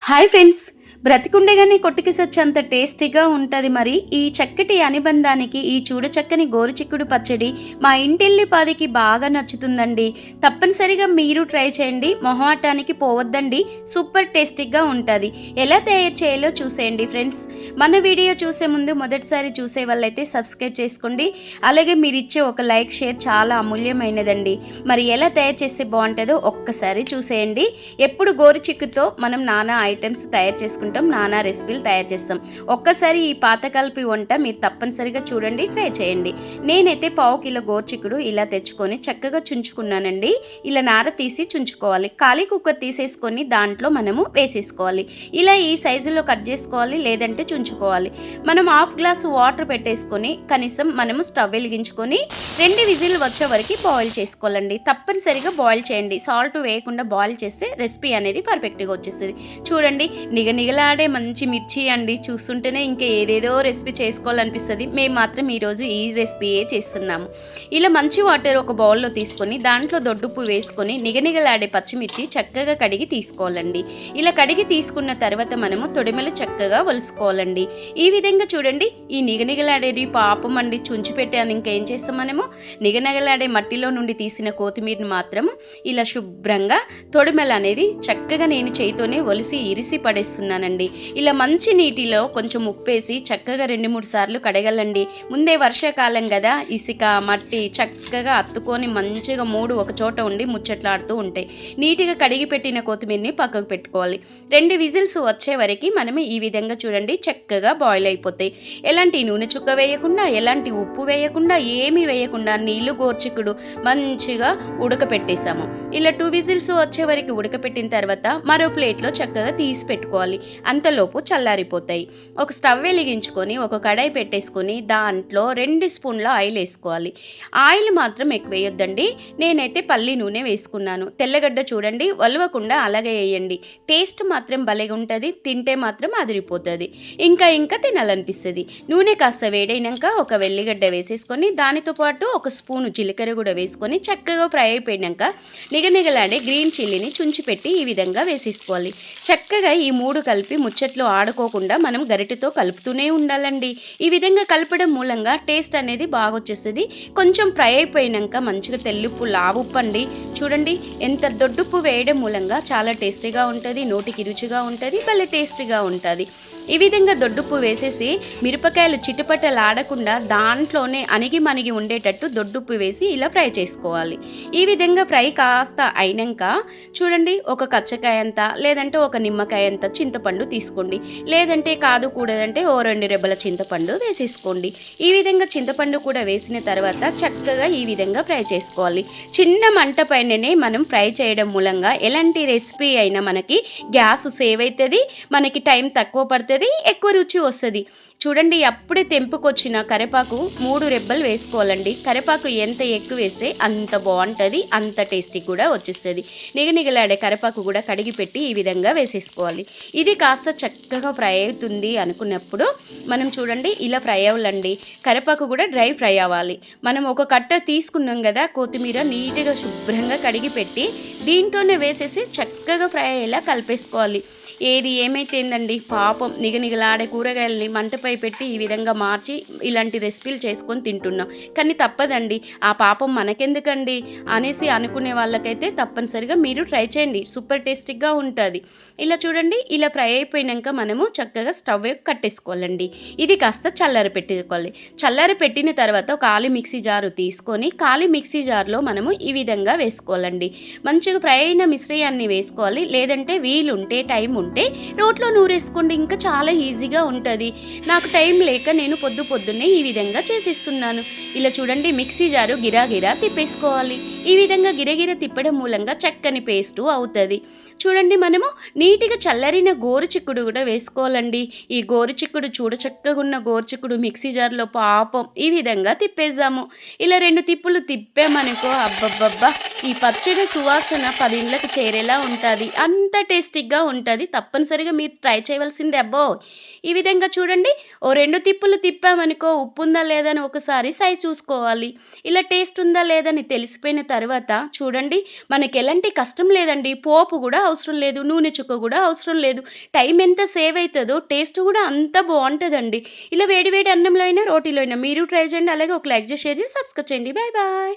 Hi friends, బ్రతికుండగానే కొట్టుకిసొచ్చేంత టేస్టీగా ఉంటుంది. మరి ఈ చక్కటి అనుబంధానికి ఈ చూడచక్కని గోరుచిక్కుడు పచ్చడి మా ఇంటిల్లిపాదికి బాగా నచ్చుతుందండి. తప్పనిసరిగా మీరు ట్రై చేయండి, మొహమాటానికి పోవద్దండి. సూపర్ టేస్టీగా ఉంటుంది. ఎలా తయారు చేయాలో చూసేయండి ఫ్రెండ్స్. మన వీడియో చూసే ముందు మొదటిసారి చూసే వాళ్ళైతే సబ్స్క్రైబ్ చేసుకోండి. అలాగే మీరు ఇచ్చే ఒక లైక్ షేర్ చాలా అమూల్యమైనదండి. మరి ఎలా తయారు చేస్తే బాగుంటుందో ఒక్కసారి చూసేయండి. ఎప్పుడు గోరుచిక్కుతో మనం నానా ఐటమ్స్ తయారు చేసుకుంటాం, నానా రెసిపీలు తయారు చేస్తాం. ఒక్కసారి ఈ పాతకాలపు వంట మీరు తప్పనిసరిగా చూడండి, ట్రై చేయండి. నేనైతే పావు కిలో గోరుచిక్కుడు ఇలా తెచ్చుకొని చక్కగా చుంచుకున్నానండి. ఇలా నార తీసి చుంచుకోవాలి. ఖాళీ కుక్కర్ తీసేసుకొని దాంట్లో మనము వేసేసుకోవాలి. ఇలా ఈ సైజులో కట్ చేసుకోవాలి, లేదంటే చుంచుకోవాలి. మనం హాఫ్ గ్లాసు వాటర్ పెట్టేసుకొని కనీసం మనము స్టవ్ వెలిగించుకొని 2 విజిల్ వచ్చే వరకు బాయిల్ చేసుకోవాలండి. తప్పనిసరిగా బాయిల్ చేయండి. సాల్ట్ వేయకుండా బాయిల్ చేస్తే రెసిపీ అనేది పర్ఫెక్ట్గా వచ్చేస్తుంది. చూడండి, నిగనిగలాడే మంచి మిర్చి అండి. చూస్తుంటేనే ఇంకా ఏదేదో రెసిపీ చేసుకోవాలనిపిస్తుంది. మేము మాత్రం ఈరోజు ఈ రెసిపీయే చేస్తున్నాము. ఇలా మంచి వాటర్ ఒక బౌల్లో తీసుకొని దాంట్లో దొడ్డుప్పు వేసుకొని నిగనిగలాడే పచ్చిమిర్చి చక్కగా కడిగి తీసుకోవాలండి. ఇలా కడిగి తీసుకున్న తర్వాత మనము తొడిమెలు చక్కగా ఒలుసుకోవాలండి. ఈ విధంగా చూడండి, ఈ నిగనిగలాడేది పాపం అండి, చుంచి పెట్టాను. ఇంకేం చేస్తాం మనము, నిగనిగలాడే మట్టిలో నుండి తీసిన కొత్తిమీరని మాత్రం ఇలా శుభ్రంగా తొడిమెల అనేది చక్కగా నేను చేయితోనే ఒలిసి ఇరిసి పడేస్తున్నానండి. ఇలా మంచి నీటిలో కొంచెం ఉప్పేసి చక్కగా 2-3 సార్లు కడగలండి. ముందే వర్షాకాలం కదా, ఇసుక మట్టి చక్కగా అత్తుకొని మంచిగా 3 ఒక చోట ఉండి ముచ్చట్లాడుతూ ఉంటాయి. నీట్గా కడిగి పెట్టిన కొత్తిమీరని పక్కకు పెట్టుకోవాలి. 2 విజిల్స్ వచ్చే వరకు మనము ఈ విధంగా చూడండి చక్కగా బాయిల్ అయిపోతాయి. ఎలాంటి నూనె చుక్క వేయకుండా, ఎలాంటి ఉప్పు వేయకుండా, ఏమీ వేయకుండా నీళ్లు గోర్చిక్కుడు మంచిగా ఉడకపెట్టేసాము. ఇలా 2 విజిల్స్ వచ్చే వరకు ఉడకపెట్టిన తర్వాత మరో ప్లేట్లో చక్కగా తీసి పెట్టుకోవాలి. అంతలోపు చల్లారిపోతాయి. ఒక స్టవ్ వెలిగించుకొని ఒక కడాయి పెట్టేసుకొని దాంట్లో 2 స్పూన్ల ఆయిల్ వేసుకోవాలి. ఆయిల్ మాత్రం ఎక్కువ వేయొద్దండి. నేనైతే పల్లి నూనె వేసుకున్నాను. తెల్లగడ్డ చూడండి వలవకుండా అలాగే వేయండి. టేస్ట్ మాత్రం భలేగా ఉంటుంది. తింటే మాత్రం అదిరిపోతుంది. ఇంకా తినాలనిపిస్తుంది. నూనె కాస్త వేడైనాక ఒక వెల్లిగడ్డ వేసేసుకొని దానితో పాటు ఒక స్పూను జీలకర్ర కూడా వేసుకొని చక్కగా ఫ్రై అయిపోయినాక నిగనిగలాడే గ్రీన్ చిల్లీని చుంచిపెట్టి ఈ విధంగా వేసేసుకోవాలి. చక్కగా ఈ 3 కలిపి ముచ్చట్లో ఆడుకోకుండా మనం గరిటెతో కలుపుతూనే ఉండాలండి. ఈ విధంగా కలపడం మూలంగా టేస్ట్ అనేది బాగా వచ్చేస్తుంది. కొంచెం ఫ్రై అయిపోయినాక మంచిగా తెల్లుప్పు లావుప్పు అండి. చూడండి, ఎంత దొడ్డుప్పు వేయడం మూలంగా చాలా టేస్టీగా ఉంటుంది, నోటికి రుచిగా ఉంటుంది, భలే టేస్టీగా ఉంటుంది. ఈ విధంగా దొడ్డుప్పు వేసేసి మిరపకాయలు చిటపటలాడకుండా దాంట్లోనే అణిగి ఉండేటట్టు దొడ్డుప్పు వేసి ఇలా ఫ్రై చేసుకోవాలి. ఈ విధంగా ఫ్రై కాస్త అయినాక చూడండి, ఒక కచ్చకాయ అంత లేదంటే ఒక నిమ్మకాయ అంత చింతపండు తీసుకోండి. లేదంటే కాదు కూడదంటే ఓ 2 రెబ్బల చింతపండు వేసేసుకోండి. ఈ విధంగా చింతపండు కూడా వేసిన తర్వాత చక్కగా ఈ విధంగా ఫ్రై చేసుకోవాలి. చిన్న మంట పైననే మనం ఫ్రై చేయడం మూలంగా ఎలాంటి రెసిపీ అయినా మనకి గ్యాస్ సేవ్ అవుతుంది, మనకి టైం తక్కువ పడుతుంది, ఎక్కువ రుచి వస్తుంది. చూడండి, అప్పుడే తెంపుకొచ్చిన కరివేపాకు 3 రెబ్బలు వేసుకోవాలండి. కరివేపాకు ఎంత ఎక్కువ వేస్తే అంత బాగుంటుంది, అంత టేస్టీ కూడా వచ్చేస్తుంది. నిగనిగలాడే కరివేపాకు కూడా కడిగి పెట్టి ఈ విధంగా వేసేసుకోవాలి. ఇది కాస్త చక్కగా ఫ్రై అవుతుంది అనుకున్నప్పుడు మనం చూడండి ఇలా ఫ్రై అవ్వాలండి. కరివేపాకు కూడా డ్రై ఫ్రై అవ్వాలి. మనం ఒక కట్ట తీసుకున్నాం కదా కొత్తిమీర, నీట్గా శుభ్రంగా కడిగి పెట్టి దీంట్లోనే వేసేసి చక్కగా ఫ్రై అయ్యేలా కలిపేసుకోవాలి. ఏది ఏమైతేందండి, పాపం నిగనిగలాడే కూరగాయలని మంటపై పెట్టి ఈ విధంగా మార్చి ఇలాంటి రెసిపీలు చేసుకొని తింటున్నాం. కానీ తప్పదండి, ఆ పాపం మనకెందుకండి అనేసి అనుకునే వాళ్ళకైతే తప్పనిసరిగా మీరు ట్రై చేయండి. సూపర్ టేస్టీగా ఉంటుంది. ఇలా చూడండి, ఇలా ఫ్రై అయిపోయినాక మనము చక్కగా స్టవ్ కట్టేసుకోవాలండి. ఇది కాస్త చల్లారి పెట్టుకోవాలి. చల్లారి పెట్టిన తర్వాత ఒక ఖాళీ మిక్సీ జారు తీసుకొని ఖాళీ మిక్సీ జార్లో మనము ఈ విధంగా వేసుకోవాలండి. మంచిగా ఫ్రై అయిన మిశ్రయాన్ని వేసుకోవాలి. లేదంటే వీలుంటే టైం ఉంటే రోట్లో నూరేసుకోండి, ఇంకా చాలా ఈజీగా ఉంటుంది. నాకు టైం లేక నేను పొద్దున్నే ఈ విధంగా చేసేస్తున్నాను. ఇలా చూడండి, మిక్సీ జారు గిరాగిరా తిప్పేసుకోవాలి. ఈ విధంగా గిరగిర తిప్పడం మూలంగా చక్కని పేస్టు అవుతుంది. చూడండి, మనము నీట్గా చల్లరిన గోరుచిక్కుడు కూడా వేసుకోవాలండి. ఈ గోరుచిక్కుడు చూడచక్కగా ఉన్న గోరుచిక్కుడు మిక్సీ జార్లో పాపం ఈ విధంగా తిప్పేద్దాము. ఇలా 2 తిప్పులు తిప్పామనుకో అబ్బబ్బబ్బా, ఈ పచ్చడి సువాసన 10 ఇళ్ళకి చేరేలా ఉంటుంది. అంత టేస్టీగా ఉంటుంది. తప్పనిసరిగా మీరు ట్రై చేయవలసిందే. అబ్బో, ఈ విధంగా చూడండి, ఓ 2 తిప్పులు తిప్పామనుకో ఉప్పు ఉందా లేదా అని ఒకసారి సైజ్ చూసుకోవాలి. ఇలా టేస్ట్ ఉందా లేదని తెలిసిపోయిన తర్వాత చూడండి, మనకి ఎలాంటి కష్టం లేదండి. పోపు కూడా అవసరం లేదు. నూనె చుక్క గూడా అవసరం లేదు. టైం ఎంత సేవ్ అయితదో టేస్ట్ గూడా అంత బావుంటదండి. ఇలా వేడి వేడి అన్నంలో అయినా, రోటీలో అయినా మీరు ట్రై చేయండి. అలాగే ఒక లైక్ చేసి, షేర్ చేసి, సబ్స్క్రైబ్ చేయండి. Bye bye.